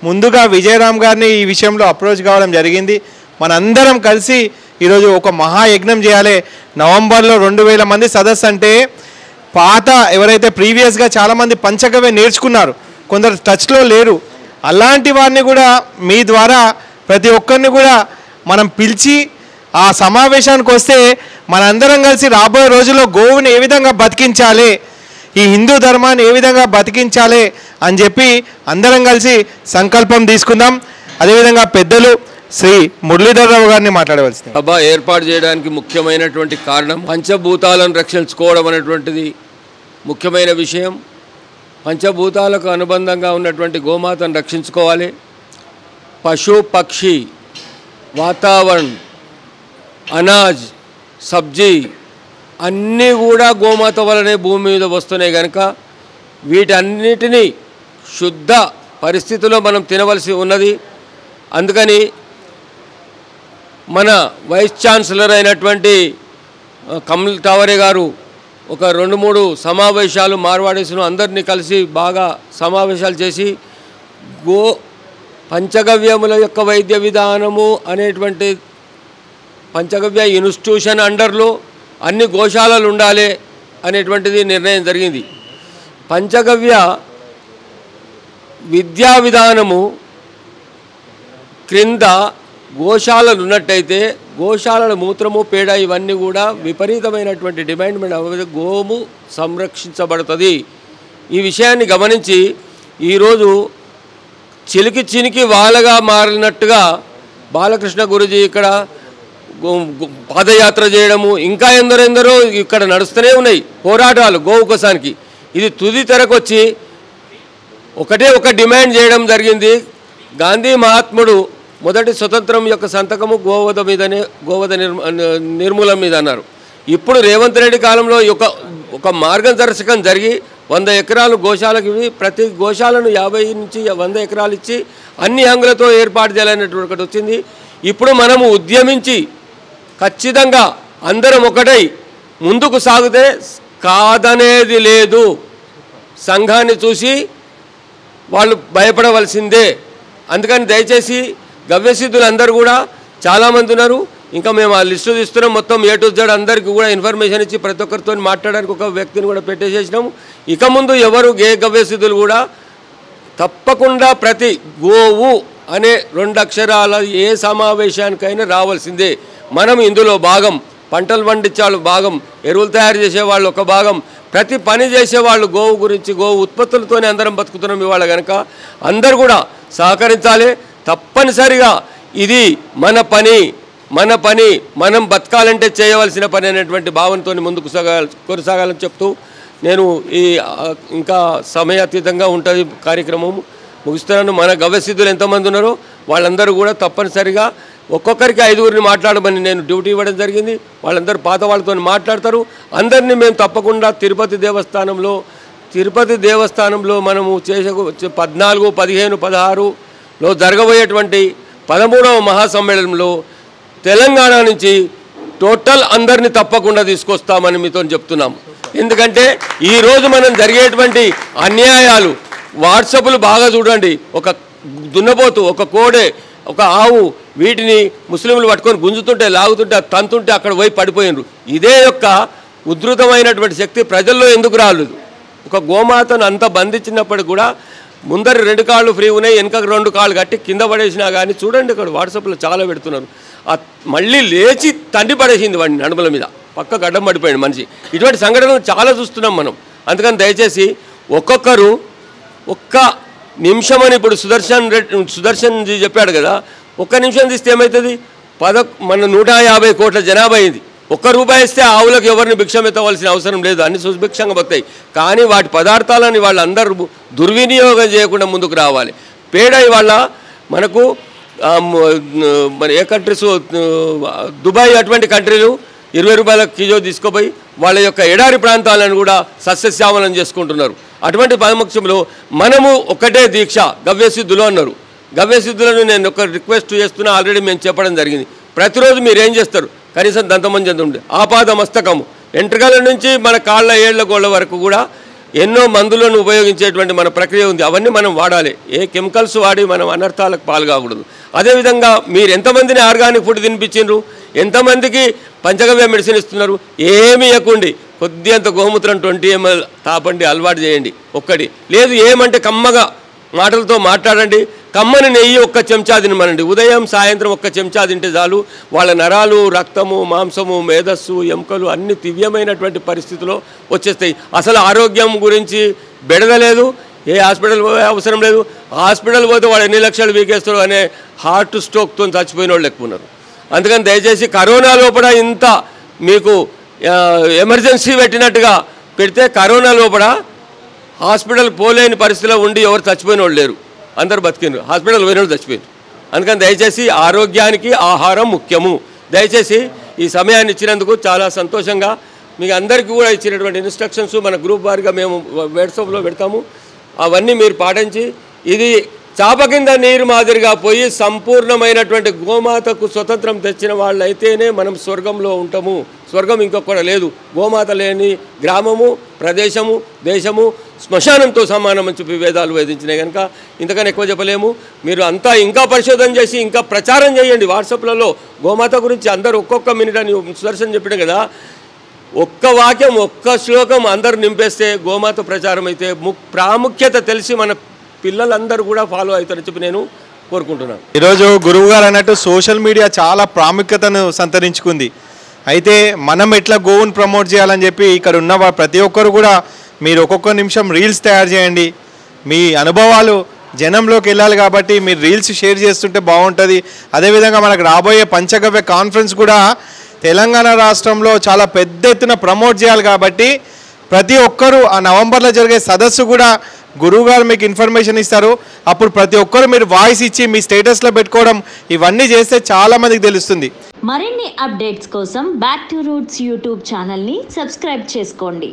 ముందుగా విజయరామ్ గారిని ఈ విషయంలో అప్రోచ్ కావడం జరిగింది. మనందరం కలిసి ఈరోజు ఒక మహాయజ్ఞం చేయాలి. నవంబర్లో 2000 మంది సదస్సు అంటే పాత ఎవరైతే ప్రీవియస్గా చాలామంది పంచగవ్య నేర్చుకున్నారు, కొందరు టచ్లో లేరు, అలాంటి వారిని కూడా మీ ద్వారా ప్రతి ఒక్కరిని కూడా మనం పిలిచి ఆ సమావేశానికి వస్తే మనందరం కలిసి రాబోయే రోజుల్లో గోవుని ఏ విధంగా బతికించాలి, ఈ హిందూ ధర్మాన్ని ఏ విధంగా బతికించాలి అని చెప్పి అందరం కలిసి సంకల్పం తీసుకుందాం. అదేవిధంగా పెద్దలు శ్రీ మురళీధరరావు గారిని మాట్లాడవలసింది. సభ ఏర్పాటు చేయడానికి ముఖ్యమైనటువంటి కారణం పంచభూతాలను రక్షించుకోవడం అనేటువంటిది ముఖ్యమైన విషయం. పంచభూతాలకు అనుబంధంగా ఉన్నటువంటి గోమాతను రక్షించుకోవాలి. పశు పక్షి వాతావరణం అనాజ్ సబ్జీ అన్నీ కూడా గోమాత వలనే భూమి మీద వస్తున్నాయి కనుక వీటన్నిటినీ శుద్ధ పరిస్థితిలో మనం తినవలసి ఉన్నది. అందుకని మన వైస్ ఛాన్సలర్ అయినటువంటి కమల్ టావరే గారు ఒక 2-3 సమావేశాలు మార్వాడీసును అందరినీ కలిసి బాగా సమావేశాలు చేసి పంచగవ్యముల యొక్క వైద్య విధానము అనేటువంటి పంచగవ్య ఇన్స్టిట్యూషన్ అండర్లో అన్ని గోశాలలు ఉండాలి అనేటువంటిది నిర్ణయం జరిగింది. పంచగవ్య విద్యా విధానము క్రింద గోశాలలు ఉన్నట్టయితే గోశాలల మూత్రము పేడ ఇవన్నీ కూడా విపరీతమైనటువంటి డిమాండ్ మీద గోము సంరక్షించబడుతుంది. ఈ విషయాన్ని గమనించి ఈరోజు చిలికి చినికి వాళ్ళగా మారినట్టుగా బాలకృష్ణ గురూజీ ఇక్కడ పాదయాత్ర చేయడము, ఇంకా ఎందరెందరో ఇక్కడ నడుస్తూనే ఉన్నాయి పోరాటాలు గోవు కోసానికి. ఇది తుది తెరకొచ్చి ఒక డిమాండ్ చేయడం జరిగింది. గాంధీ మహాత్ముడు మొదటి స్వతంత్రం యొక్క సంతకము గోవధ మీదనే, గోవధ నిర్మూలన మీద అన్నారు. ఇప్పుడు రేవంత్ రెడ్డి కాలంలో ఒక మార్గదర్శకం జరిగి 100 ఎకరాలు గోశాలకు ప్రతి గోశాలను 50 నుంచి 100 ఎకరాలు ఇచ్చి అన్ని హంగులతో ఏర్పాటు చేయాలనేటువంటి ఒకటి వచ్చింది. ఇప్పుడు మనము ఉద్యమించి ఖచ్చితంగా అందరం ఒకటై ముందుకు సాగితే కాదనేది లేదు. సంఘాన్ని చూసి వాళ్ళు భయపడవలసిందే. అందుకని దయచేసి గవ్యసిద్ధులు అందరూ కూడా చాలామంది ఉన్నారు. ఇంకా మేము ఆ లిస్టు తీస్తున్నాం. మొత్తం A to Z అందరికీ కూడా ఇన్ఫర్మేషన్ ఇచ్చి ప్రతి ఒక్కరితో మాట్లాడడానికి ఒక వ్యక్తిని కూడా పెట్టేసేసినాము. ఇక ముందు ఎవరు గవ్యసిద్ధులు కూడా తప్పకుండా ప్రతి గోవు అనే 2 అక్షరాల ఏ సమావేశానికైనా రావాల్సిందే. మనం ఇందులో భాగం, పంటలు పండించేవాళ్ళు భాగం, ఎరువులు తయారు చేసేవాళ్ళు ఒక భాగం, ప్రతి పని చేసేవాళ్ళు గోవు గురించి, గోవు ఉత్పత్తులతోనే అందరం బతుకుతున్నాం ఇవాళ కనుక అందరూ కూడా సహకరించాలి. తప్పనిసరిగా ఇది మన పని మనం బతకాలంటే చేయవలసిన పని అనేటువంటి భావనతో ముందుకు కొనసాగాలని చెప్తూ నేను ఈ ఇంకా సమయాతీతంగా ఉంటుంది కార్యక్రమం ముగిస్తున్నాను. మన గవ్యసిద్ధులు ఎంతమంది ఉన్నారో వాళ్ళందరూ కూడా తప్పనిసరిగా ఒక్కొక్కరికి 5గురిని మాట్లాడమని నేను డ్యూటీ ఇవ్వడం జరిగింది. వాళ్ళందరూ పాత వాళ్ళతో మాట్లాడతారు. అందరినీ మేము తప్పకుండా తిరుపతి దేవస్థానంలో మనము చేసే 14, 15, 16లో జరగబోయేటువంటి 13వ మహాసమ్మేళనంలో తెలంగాణ నుంచి టోటల్ అందరినీ తప్పకుండా తీసుకొస్తామని మీతో చెప్తున్నాము. ఎందుకంటే ఈరోజు మనం జరిగేటువంటి అన్యాయాలు వాట్సాప్లు బాగా చూడండి. ఒక దున్నపోతు, ఒక కోడె, ఒక ఆవు, వీటిని ముస్లింలు పట్టుకొని గుంజుతుంటే, లాగుతుంటే, తంతుంటే అక్కడ పోయి పడిపోయినరు. ఇదే యొక్క ఉధృతమైనటువంటి శక్తి ప్రజల్లో ఎందుకు రాలేదు? ఒక గోమాతను అంత బంధించినప్పటికి కూడా ముందర 2 కాళ్ళు ఫ్రీ ఉన్నాయి, వెనకకు 2 కాళ్ళు కట్టి కింద పడేసినా కానీ చూడండి ఇక్కడ వాట్సాప్లో చాలా పెడుతున్నారు. మళ్ళీ లేచి తండ్రి పడేసింది వాడిని నడుముల మీద, పక్కకు అడ్డం పడిపోయింది మనిషి. ఇటువంటి సంఘటనలు చాలా చూస్తున్నాం మనం. అందుకని దయచేసి ఒక్కొక్కరు ఒక్క నిమిషం అని ఇప్పుడు సుదర్శన్ జీ చెప్పాడు కదా, ఒక్క నిమిషం తీస్తే ఏమవుతుంది? మన 150 కోట్ల జనాభా అయింది. ₹1 ఇస్తే ఆవులకు ఎవరిని భిక్షం ఎత్తవలసిన అవసరం లేదు, అన్ని సుభిక్షంగా బతాయి. కానీ వాటి పదార్థాలని వాళ్ళందరూ దుర్వినియోగం చేయకుండా ముందుకు రావాలి. పేడ ఇవాళ మనకు మరి ఏ కంట్రీస్, దుబాయ్ అటువంటి కంట్రీలు ₹20 కిలో తీసుకుపోయి వాళ్ళ యొక్క ఎడారి ప్రాంతాలను కూడా సస్యశ్యామలం చేసుకుంటున్నారు. అటువంటి పరమక్షంలో మనము ఒకటే దీక్ష గవ్యసిద్ధులు అన్నారు. గవ్యసిద్ధులను నేను ఒక రిక్వెస్ట్ చేస్తున్నా, ఆల్రెడీ మేము చెప్పడం జరిగింది. ప్రతిరోజు మీరు ఏం చేస్తారు? కనీసం దంతమంజంత ఉండే ఆపాద మస్తకము, ఎంట్రుకల నుంచి మన కాళ్ళ ఏళ్ల గోళ్ళ వరకు కూడా ఎన్నో మందులను ఉపయోగించేటువంటి మన ప్రక్రియ ఉంది. అవన్నీ మనం వాడాలి. ఏ కెమికల్స్ వాడి మనం అనర్థాలకు పాల్గొకూడదు. అదేవిధంగా మీరు ఎంతమందిని ఆర్గానిక్ ఫుడ్ తినిపించిండ్రు, ఎంతమందికి పంచగవ్య మెడిసిన్ ఇస్తున్నారు? ఏమి ఇవ్వకండి, కొద్ది అంత గోమూత్రం 20 ml తాపండి, అలవాటు చేయండి. ఒక్కటి లేదు, ఏమంటే కమ్మగా మాటలతో మాట్లాడండి. కమ్మని నెయ్యి 1 చెంచా తినమనండి. ఉదయం సాయంత్రం 1 చెంచా తింటే చాలు. వాళ్ళ నరాలు, రక్తము, మాంసము, మేధస్సు, ఎముకలు అన్ని దివ్యమైనటువంటి పరిస్థితిలో వచ్చేస్తాయి. అసలు ఆరోగ్యం గురించి బెడదలేదు, ఏ హాస్పిటల్ అవసరం లేదు. హాస్పిటల్ పోతే వాడు ఎన్ని లక్షలు వీకేస్తాడు అనే హార్ట్ స్ట్రోక్తో చచ్చిపోయిన వాళ్ళు ఎక్కువ ఉన్నారు. అందుకని దయచేసి కరోనా లోపల ఇంత మీకు ఎమర్జెన్సీ పెట్టినట్టుగా పెడితే కరోనా లోపల హాస్పిటల్ పోలేని పరిస్థితిలో ఉండి ఎవరు చచ్చిపోయిన వాళ్ళు లేరు, అందరు బతికినారు. హాస్పిటల్ పోయిన వాళ్ళు చచ్చిపోయారు. అందుకని దయచేసి ఆరోగ్యానికి ఆహారం ముఖ్యము. దయచేసి ఈ సమయాన్ని ఇచ్చినందుకు చాలా సంతోషంగా మీకు అందరికీ కూడా ఇచ్చినటువంటి ఇన్స్ట్రక్షన్స్ మన గ్రూప్ వారిగా మేము వాట్సాప్లో పెడతాము. అవన్నీ మీరు పాటించి ఇది చాప కింద నీరు మాదిరిగా పోయి సంపూర్ణమైనటువంటి గోమాతకు స్వతంత్రం తెచ్చిన వాళ్ళైతేనే మనం స్వర్గంలో ఉంటాము. స్వర్గం ఇంకొకటి లేదు. గోమాత లేని గ్రామము, ప్రదేశము, దేశము శ్మశానంతో సమానం అని చెప్పి వేదాలు వేధించినాయి. కనుక ఇంతకన్నా ఎక్కువ చెప్పలేము. మీరు అంతా ఇంకా పరిశోధన చేసి ఇంకా ప్రచారం చేయండి. వాట్సాప్లలో గోమాత గురించి అందరూ ఒక్కొక్క మినిట్ అని సుదర్శన్ చెప్పిన కదా, ఒక్క వాక్యం, ఒక్క శ్లోకం అందరూ నింపేస్తే గోమాత ప్రచారం అయితే ప్రాముఖ్యత తెలిసి మన పిల్లలందరూ కూడా ఫాలో అవుతారని చెప్పి నేను కోరుకుంటున్నాను. ఈరోజు గురువు గారు అన్నట్టు సోషల్ మీడియా చాలా ప్రాముఖ్యతను సంతరించుకుంది. అయితే మనం ఎట్లా గోవును ప్రమోట్ చేయాలని చెప్పి ఇక్కడ ఉన్న ప్రతి ఒక్కరు కూడా మీరు ఒక్కొక్క నిమిషం రీల్స్ తయారు చేయండి. మీ అనుభవాలు జనంలోకి వెళ్ళాలి కాబట్టి మీరు రీల్స్ షేర్ చేస్తుంటే బాగుంటుంది. అదేవిధంగా మనకు రాబోయే పంచగవ్య కాన్ఫరెన్స్ కూడా తెలంగాణ రాష్ట్రంలో చాలా పెద్ద ఎత్తున ప్రమోట్ చేయాలి కాబట్టి ప్రతి ఒక్కరూ ఆ నవంబర్లో జరిగే సదస్సు కూడా గురువుగారు మీకు ఇన్ఫర్మేషన్ ఇస్తారు. అప్పుడు ప్రతి ఒక్కరు మీరు వాయిస్ ఇచ్చి మీ స్టేటస్లో పెట్టుకోవడం ఇవన్నీ చేస్తే చాలా మందికి తెలుస్తుంది. మరిన్ని అప్డేట్స్ కోసం బ్యాక్ టు రూట్స్ యూట్యూబ్ ఛానల్ని సబ్స్క్రైబ్ చేసుకోండి.